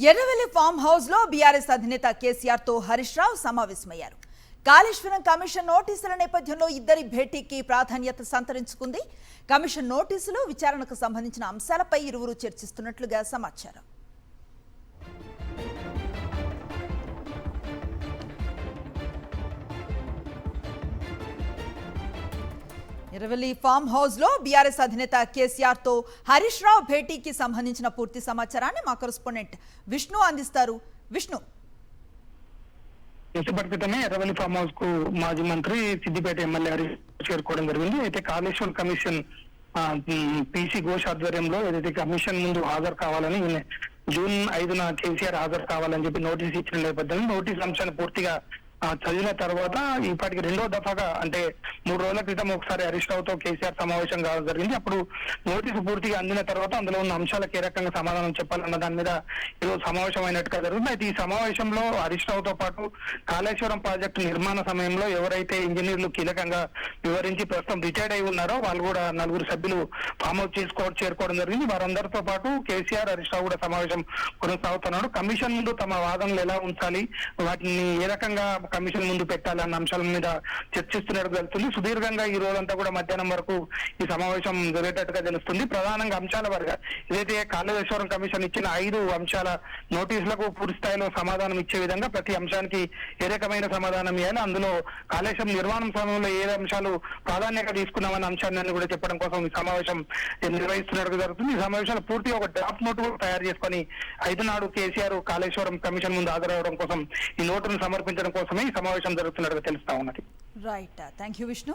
Erravelli farm house లో BRS అధినేత కేసీఆర్ తో హరీష్ రావు సమావేశమయ్యారు. కాళేశ్వరం కమిషన్ నోటీసుల నేపథ్యంలో ఇద్దరి భేటీకి ప్రాధాన్యత సంతరించుకుంది. కమిషన్ నోటీసులు విచారణకు సంబంధించిన అంశాలపై ఇరువురు చర్చిస్తున్నట్లుగా సమాచారం. ఎర్రవెల్లి ఫామ్ హౌస్ లో బీఆర్ఎస్ అధినేత కేసీఆర్ తో హరీష్ రావు భేటీకి సంబంధించిన పూర్తి సమాచారాన్ని మా కరెస్పాండెంట్ విష్ణు అందిస్తారు. విష్ణు, క్రితమే ఎర్రవెల్లి ఫామ్ హౌస్ కు మాజీ మంత్రి సిద్దిపేట ఎమ్మెల్యే హరీష్ చేరుకోవడం జరిగింది. అయితే కాళేశ్వరం కమిషన్ పీసీ ఘోష్ ఆధ్వర్యంలో ఏదైతే కమిషన్ ముందు హాజరు కావాలని జూన్ 5న కేసీఆర్ హాజరు కావాలని చెప్పి నోటీస్ ఇచ్చిన నేపథ్యంలో నోటీస్ అంశాన్ని పూర్తిగా చదివిన తర్వాత ఇప్పటికి రెండో దఫాగా అంటే 3 రోజుల క్రితం ఒకసారి హరీష్ రావుతో కేసీఆర్ సమావేశం కావడం జరిగింది. అప్పుడు నోటీసు పూర్తిగా అందిన తర్వాత అందులో ఉన్న అంశాలకు ఏ రకంగా సమాధానం చెప్పాలన్న దాని మీద ఈరోజు సమావేశం అయినట్టుగా జరుగుతుంది. అయితే ఈ సమావేశంలో హరీష్ రావుతో పాటు కాళేశ్వరం ప్రాజెక్టు నిర్మాణ సమయంలో ఎవరైతే ఇంజనీర్లు కీలకంగా వివరించి ప్రస్తుతం రిటైర్డ్ అయి ఉన్నారో వాళ్ళు కూడా 4 సభ్యులు ఫామ్ హౌస్ చేరుకోవడం జరిగింది. వారందరితో పాటు కేసీఆర్ హరీష్ రావు కూడా సమావేశం కొనసాగుతున్నాడు. కమిషన్ ముందు తమ వాదనలు ఎలా ఉంచాలి, వాటిని ఏ రకంగా కమిషన్ ముందు పెట్టాలి అన్న అంశాల మీద చర్చిస్తున్నట్టు తెలుస్తుంది. సుదీర్ఘంగా ఈ రోజంతా కూడా మధ్యాహ్నం వరకు ఈ సమావేశం జరిగేటట్టుగా తెలుస్తుంది. ప్రధానంగా అంశాల వారిగా ఏదైతే కాళేశ్వరం కమిషన్ ఇచ్చిన 5 అంశాల నోటీసులకు పూర్తి స్థాయిలో సమాధానం ఇచ్చే విధంగా ప్రతి అంశానికి ఏ రకమైన సమాధానం ఇవ్వాలి, అందులో కాళేశ్వరం నిర్మాణం సమయంలో ఏ అంశాలు ప్రాధాన్యత తీసుకున్నామన్న అంశాన్ని కూడా చెప్పడం కోసం ఈ సమావేశం నిర్వహిస్తున్నట్టు జరుగుతుంది. ఈ సమావేశంలో పూర్తిగా ఒక డ్రాఫ్ట్ నోటు తయారు చేసుకుని 5 నాడు కేసీఆర్ కాళేశ్వరం కమిషన్ ముందు హాజరవడం కోసం ఈ నోటును సమర్పించడం కోసమే ఈ సమావేశం జరుగుతున్నట్టుగా తెలుస్తా ఉన్నది. Right, thank you Vishnu.